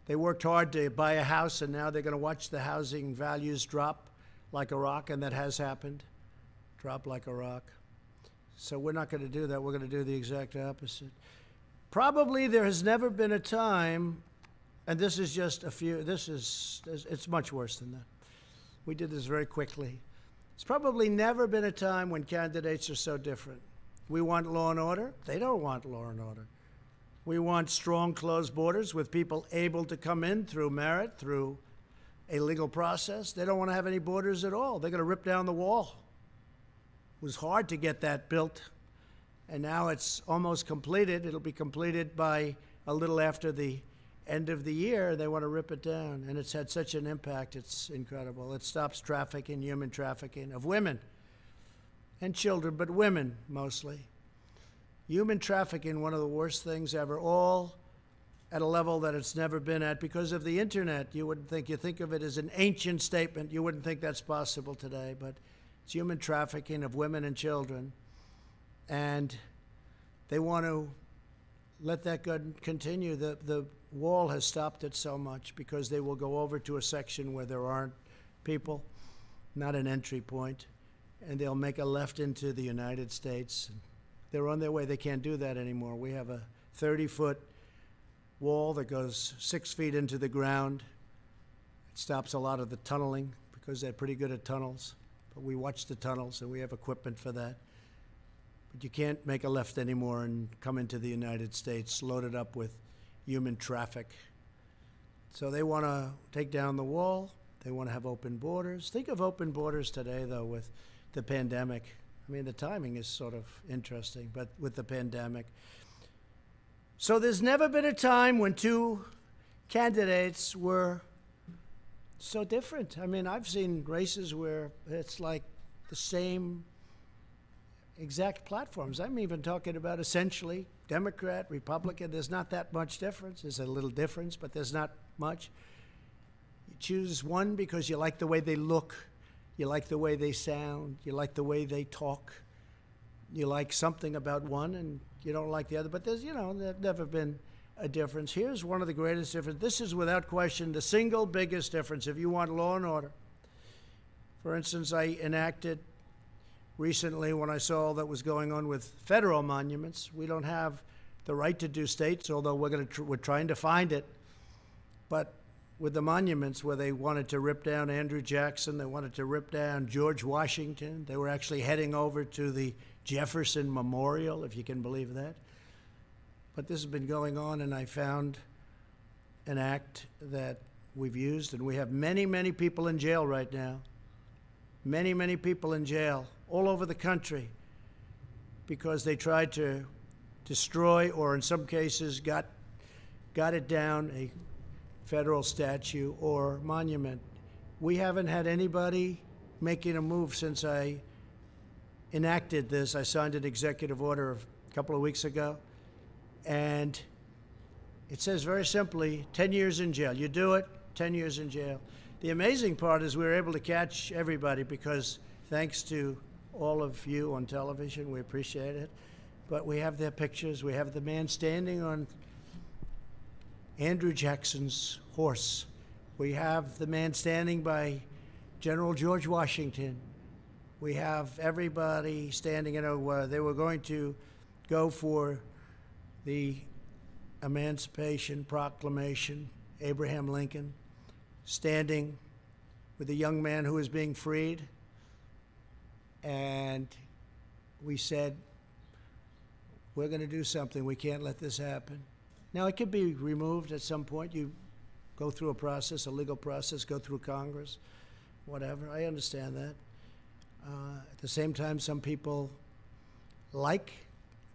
They worked hard to buy a house, and now they're going to watch the housing values drop like a rock, and that has happened. Drop like a rock. So we're not going to do that. We're going to do the exact opposite. Probably there has never been a time, and this is just a few, it's much worse than that. We did this very quickly. It's probably never been a time when candidates are so different. We want law and order. They don't want law and order. We want strong, closed borders with people able to come in through merit, through a legal process. They don't want to have any borders at all. They're going to rip down the wall. It was hard to get that built, and now it's almost completed. It'll be completed by a little after the end of the year, they want to rip it down. And it's had such an impact, it's incredible. It stops trafficking, human trafficking of women and children, but women mostly. Human trafficking, one of the worst things ever, all at a level that it's never been at because of the internet. You think of it as an ancient statement. You wouldn't think that's possible today, but it's human trafficking of women and children. And they want to let that continue. The wall has stopped it so much because they will go over to a section where there aren't people, not an entry point, and they'll make a left into the United States. They're on their way. They can't do that anymore. We have a 30-foot wall that goes 6 feet into the ground. It stops a lot of the tunneling because they're pretty good at tunnels. But we watch the tunnels, and we have equipment for that. But you can't make a left anymore and come into the United States loaded up with human traffic. So they want to take down the wall. They want to have open borders. Think of open borders today, though, with the pandemic. I mean, the timing is sort of interesting, but with the pandemic. So there's never been a time when two candidates were so different. I mean, I've seen races where it's like the same exact platforms. I'm even talking about essentially Democrat, Republican. There's not that much difference. There's a little difference, but there's not much. You choose one because you like the way they look, you like the way they sound, you like the way they talk, you like something about one and you don't like the other. But there's never been a difference. Here's one of the greatest differences. This is without question the single biggest difference if you want law and order. For instance, I enacted recently, when I saw all that was going on with federal monuments, we don't have the right to do states, although we're trying to find it. But with the monuments, where they wanted to rip down Andrew Jackson, they wanted to rip down George Washington, they were actually heading over to the Jefferson Memorial, if you can believe that. But this has been going on, and I found an act that we've used, and we have many, many people in jail right now. Many, many people in jail all over the country because they tried to destroy, or in some cases got it down, a federal statue or monument. We haven't had anybody making a move since I enacted this. I signed an executive order a couple of weeks ago, and it says very simply, 10 years in jail. You do it, 10 years in jail. The amazing part is we were able to catch everybody because thanks to all of you on television, we appreciate it. But we have their pictures. We have the man standing on Andrew Jackson's horse. We have the man standing by General George Washington. We have everybody standing. They were going to go for the Emancipation Proclamation, Abraham Lincoln, standing with a young man who was being freed. And we said, we're going to do something. We can't let this happen. Now, it could be removed at some point. You go through a process, a legal process, go through Congress, whatever. I understand that. At the same time, some people like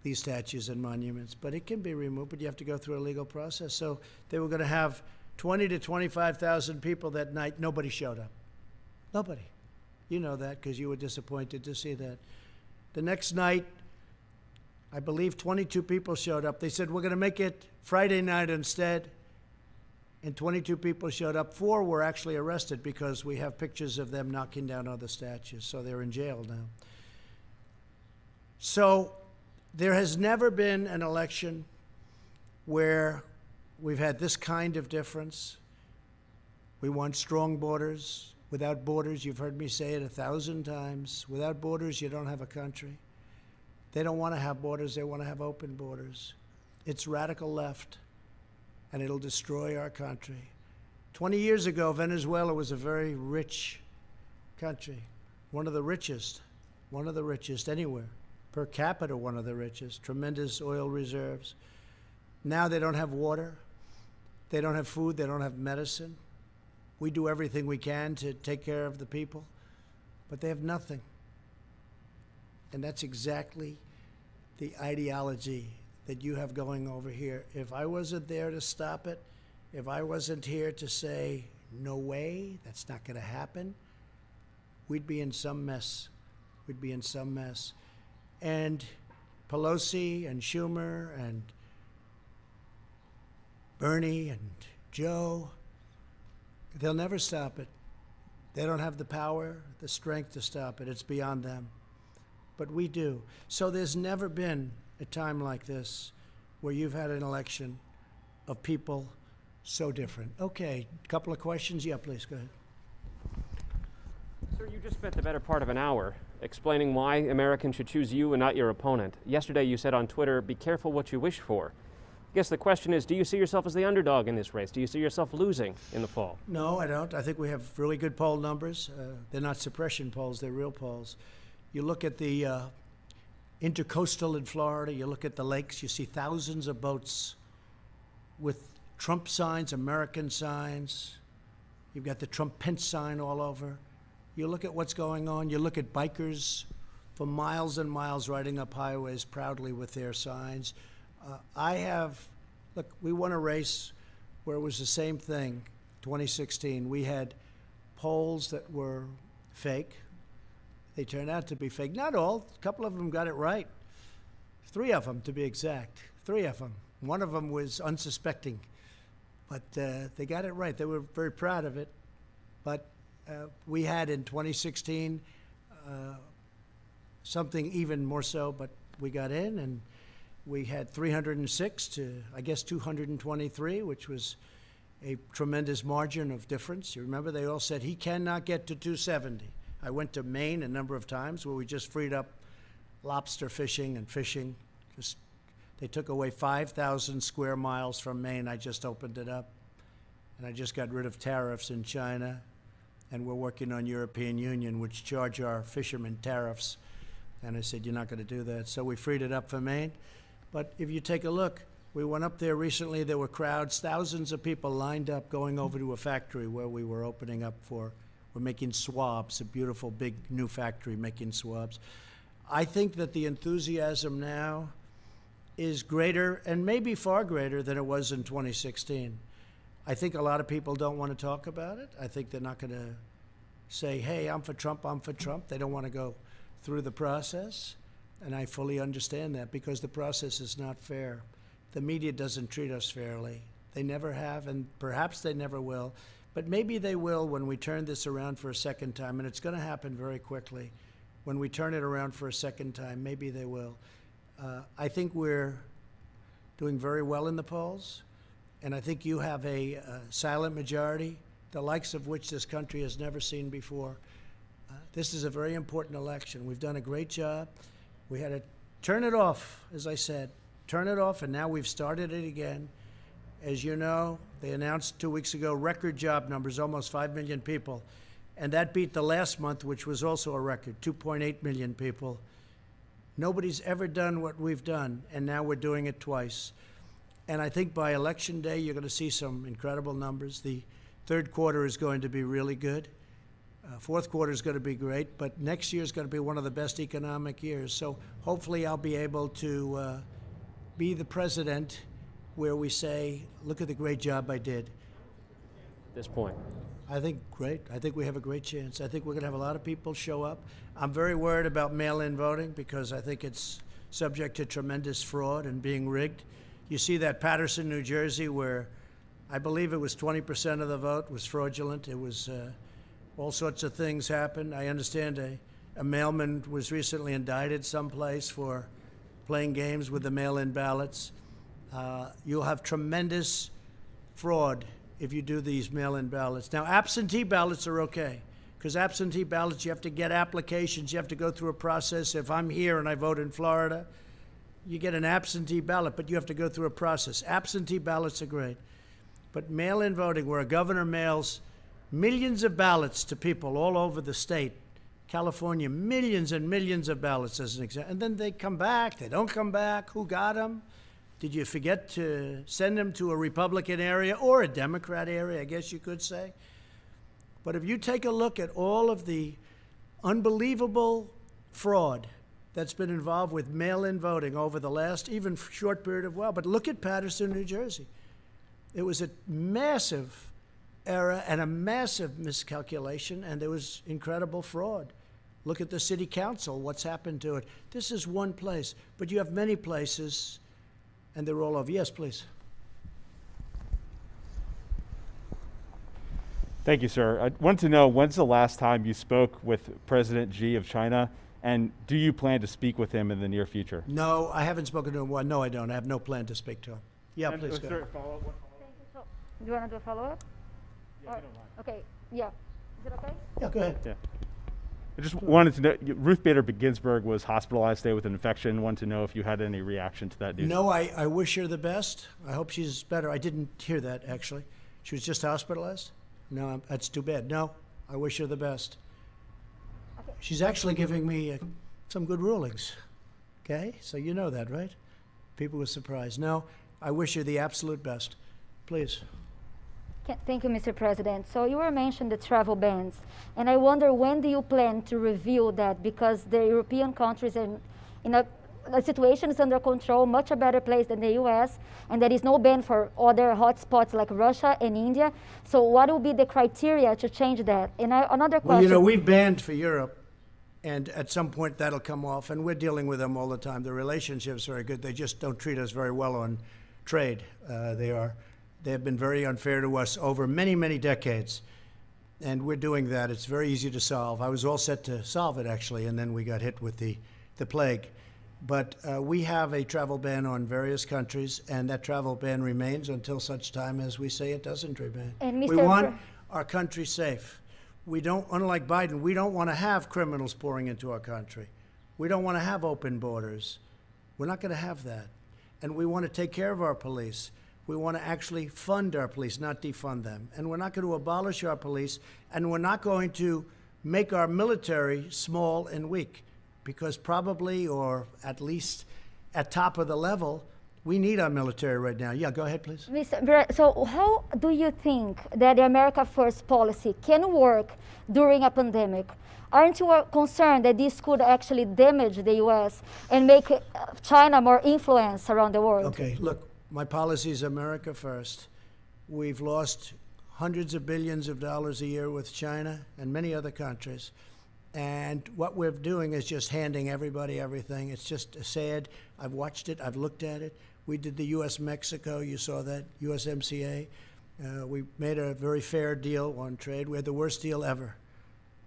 these statues and monuments, but it can be removed, but you have to go through a legal process. So they were going to have 20 to 25,000 people that night. Nobody showed up. Nobody. You know that because you were disappointed to see that. The next night, I believe 22 people showed up. They said, we're going to make it Friday night instead. And 22 people showed up. 4 were actually arrested because we have pictures of them knocking down other statues. So they're in jail now. So there has never been an election where we've had this kind of difference. We want strong borders. Without borders, you've heard me say it 1,000 times, without borders, you don't have a country. They don't want to have borders, they want to have open borders. It's radical left, and it'll destroy our country. 20 years ago, Venezuela was a very rich country, one of the richest anywhere. Per capita, one of the richest, tremendous oil reserves. Now they don't have water, they don't have food, they don't have medicine. We do everything we can to take care of the people, but they have nothing. And that's exactly the ideology that you have going over here. If I wasn't there to stop it, if I wasn't here to say, no way, that's not going to happen, we'd be in some mess. We'd be in some mess. And Pelosi and Schumer and Bernie and Joe, they'll never stop it. They don't have the power, the strength to stop it. It's beyond them. But we do. So there's never been a time like this where you've had an election of people so different. Okay, a couple of questions. Yeah, please, go ahead. Sir, you just spent the better part of an hour explaining why Americans should choose you and not your opponent. Yesterday you said on Twitter, be careful what you wish for. I guess the question is, do you see yourself as the underdog in this race? Do you see yourself losing in the fall? No, I don't. I think we have really good poll numbers. They're not suppression polls, they're real polls. You look at the intercoastal in Florida, you look at the lakes, you see thousands of boats with Trump signs, American signs. You've got the Trump-Pence sign all over. You look at what's going on. You look at bikers for miles and miles riding up highways proudly with their signs. Look, we won a race where it was the same thing, 2016. We had polls that were fake. They turned out to be fake. Not all. A couple of them got it right. 3 of them, to be exact. 3 of them. One of them was unsuspecting. But they got it right. They were very proud of it. But we had in 2016 something even more so, but we got in, and we had 306 to, I guess, 223, which was a tremendous margin of difference. You remember they all said he cannot get to 270. I went to Maine a number of times where we just freed up lobster fishing and fishing. They took away 5,000 square miles from Maine. I just opened it up. And I just got rid of tariffs in China. And we're working on European Union, which charge our fishermen tariffs. And I said, you're not going to do that. So we freed it up for Maine. But if you take a look, we went up there recently. There were crowds, thousands of people lined up going over to a factory where we were opening up for. We're making swabs, a beautiful big new factory making swabs. I think that the enthusiasm now is greater, and maybe far greater than it was in 2016. I think a lot of people don't want to talk about it. I think they're not going to say, hey, I'm for Trump, I'm for Trump. They don't want to go through the process. And I fully understand that because the process is not fair. The media doesn't treat us fairly. They never have, and perhaps they never will. But maybe they will when we turn this around for a second time, and it's going to happen very quickly. When we turn it around for a second time, maybe they will. I think we're doing very well in the polls, and I think you have a silent majority, the likes of which this country has never seen before. This is a very important election. We've done a great job. We had to turn it off, as I said, turn it off, and now we've started it again. As you know, they announced 2 weeks ago record job numbers, almost 5 million people. And that beat the last month, which was also a record, 2.8 million people. Nobody's ever done what we've done, and now we're doing it twice. And I think by Election Day, you're going to see some incredible numbers. The third quarter is going to be really good. Fourth quarter is going to be great, but next year is going to be one of the best economic years. So hopefully I'll be able to be the president where we say, look at the great job I did. At this point. I think great. I think we have a great chance. I think we're going to have a lot of people show up. I'm very worried about mail-in voting because I think it's subject to tremendous fraud and being rigged. You see that Paterson, New Jersey, where I believe it was 20% of the vote was fraudulent. It was all sorts of things happened. I understand a mailman was recently indicted someplace for playing games with the mail-in ballots. You'll have tremendous fraud if you do these mail-in ballots. Now, absentee ballots are okay, because absentee ballots, you have to get applications, you have to go through a process. If I'm here and I vote in Florida, you get an absentee ballot, but you have to go through a process. Absentee ballots are great. But mail-in voting, where a governor mails millions of ballots to people all over the state, California, millions and millions of ballots as an example, and then they come back, they don't come back, who got them? Did you forget to send them to a Republican area or a Democrat area, I guess you could say? But if you take a look at all of the unbelievable fraud that's been involved with mail-in voting over the last even short period of while, but look at Paterson, New Jersey. It was a massive error and a massive miscalculation, and there was incredible fraud. Look at the city council, what's happened to it. This is one place, but you have many places, and they're all over. Yes, please. Thank you, sir. I want to know, when's the last time you spoke with President Xi of China, and do you plan to speak with him in the near future? No, I haven't spoken to him. Well, no, I don't. I have no plan to speak to him. Yeah, please go. Thank you. So, do you want to do a follow-up? Yeah, if you don't mind. Okay, yeah. Is it okay? Yeah, go ahead. Yeah. I just wanted to know, Ruth Bader Ginsburg was hospitalized today with an infection. Wanted to know if you had any reaction to that news. No, I wish her the best. I hope she's better. I didn't hear that, actually. She was just hospitalized? No, that's too bad. No, I wish her the best. Okay. She's actually giving me some good rulings. Okay? So you know that, right? People were surprised. No, I wish her the absolute best. Please. Thank you, Mr. President. So you were mentioning the travel bans, and I wonder, when do you plan to review that? Because the European countries are in the situation is under control, much a better place than the U.S., and there is no ban for other hotspots like Russia and India. So what will be the criteria to change that? And another question. Well, you know, we've banned for Europe, and at some point that'll come off, and we're dealing with them all the time. The relationship's very good. They just don't treat us very well on trade. They have been very unfair to us over many, many decades, and we're doing that. It's very easy to solve. I was all set to solve it, actually, and then we got hit with the plague. But we have a travel ban on various countries, and that travel ban remains until such time as we say it doesn't remain. And We want our country safe. We don't, unlike Biden, we don't want to have criminals pouring into our country. We don't want to have open borders. We're not going to have that. And we want to take care of our police. We want to actually fund our police, not defund them. And we're not going to abolish our police, and we're not going to make our military small and weak, because probably, or at least at top of the level, we need our military right now. Yeah, go ahead, please. So how do you think that the America First policy can work during a pandemic? Aren't you concerned that this could actually damage the U.S. and make China more influence around the world? Okay, look, my policy is America First. We've lost hundreds of billions of dollars a year with China and many other countries. And what we're doing is just handing everybody everything. It's just sad. I've watched it. I've looked at it. We did the U.S.-Mexico. You saw that, USMCA. We made a very fair deal on trade. We had the worst deal ever,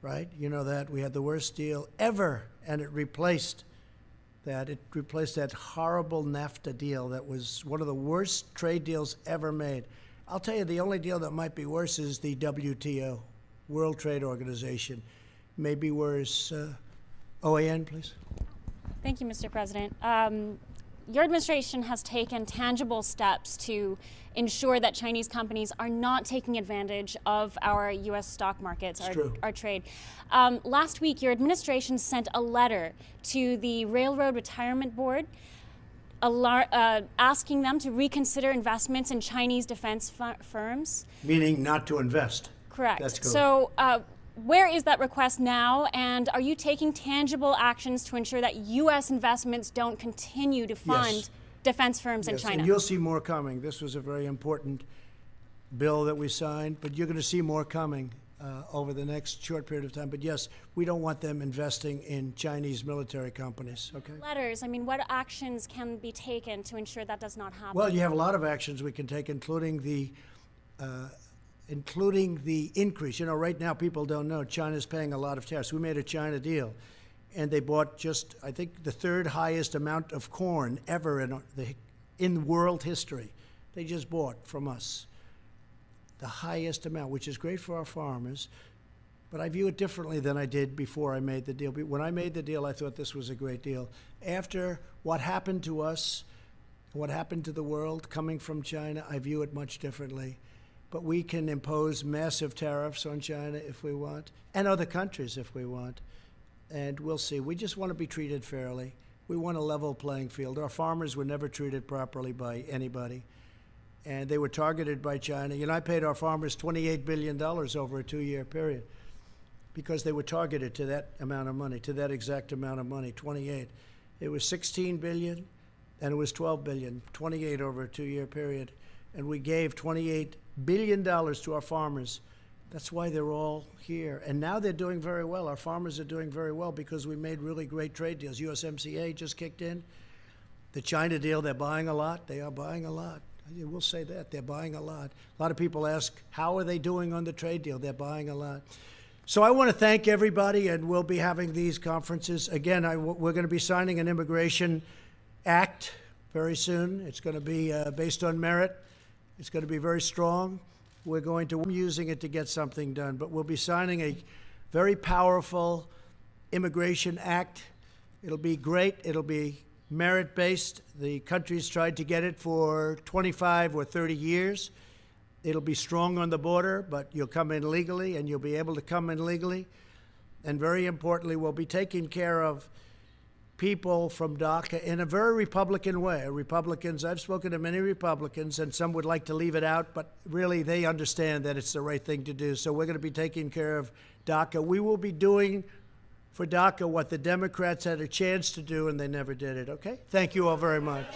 right? You know that. We had the worst deal ever, and it replaced that. It replaced that horrible NAFTA deal that was one of the worst trade deals ever made. I'll tell you, the only deal that might be worse is the WTO, World Trade Organization. Maybe worse. OAN, please. Thank you, Mr. President. Your administration has taken tangible steps to ensure that Chinese companies are not taking advantage of our U.S. stock markets, our trade. Last week, your administration sent a letter to the Railroad Retirement Board asking them to reconsider investments in Chinese defense firms. Meaning not to invest. Correct. That's cool. So where is that request now, and are you taking tangible actions to ensure that U.S. investments don't continue to fund defense firms in China? And you'll see more coming. This was a very important bill that we signed, but you're going to see more coming over the next short period of time. But yes, we don't want them investing in Chinese military companies, okay? Letters, I mean, what actions can be taken to ensure that does not happen? Well, you have a lot of actions we can take, including the increase. You know, right now people don't know China's paying a lot of tariffs. We made a China deal, and they bought just, I think, the third highest amount of corn ever in world history. They just bought from us the highest amount, which is great for our farmers. But I view it differently than I did before I made the deal. When I made the deal, I thought this was a great deal. After what happened to us, what happened to the world coming from China, I view it much differently. But we can impose massive tariffs on China if we want, and other countries if we want. And we'll see. We just want to be treated fairly. We want a level playing field. Our farmers were never treated properly by anybody, and they were targeted by China. You know, I paid our farmers $28 billion over a 2-year period because they were targeted to that amount of money, to that exact amount of money, 28. It was $16 billion, and it was $12 billion, 28 over a 2-year period. and we gave $28 billion to our farmers. That's why they're all here. And now they're doing very well. Our farmers are doing very well because we made really great trade deals. USMCA just kicked in. The China deal, they're buying a lot. They are buying a lot. We'll say that. They're buying a lot. A lot of people ask, how are they doing on the trade deal? They're buying a lot. So I want to thank everybody, and we'll be having these conferences. Again, we're going to be signing an immigration act very soon. It's going to be based on merit. It's going to be very strong. We're going to be using it to get something done, but we'll be signing a very powerful immigration act. It'll be great. It'll be merit-based. The country's tried to get it for 25 or 30 years. It'll be strong on the border, but you'll come in legally, and you'll be able to come in legally. And very importantly, we'll be taking care of people from DACA in a very Republican way. Republicans, I've spoken to many Republicans, and some would like to leave it out, but really they understand that it's the right thing to do. So we're going to be taking care of DACA. We will be doing for DACA what the Democrats had a chance to do, and they never did it, okay? Thank you all very much.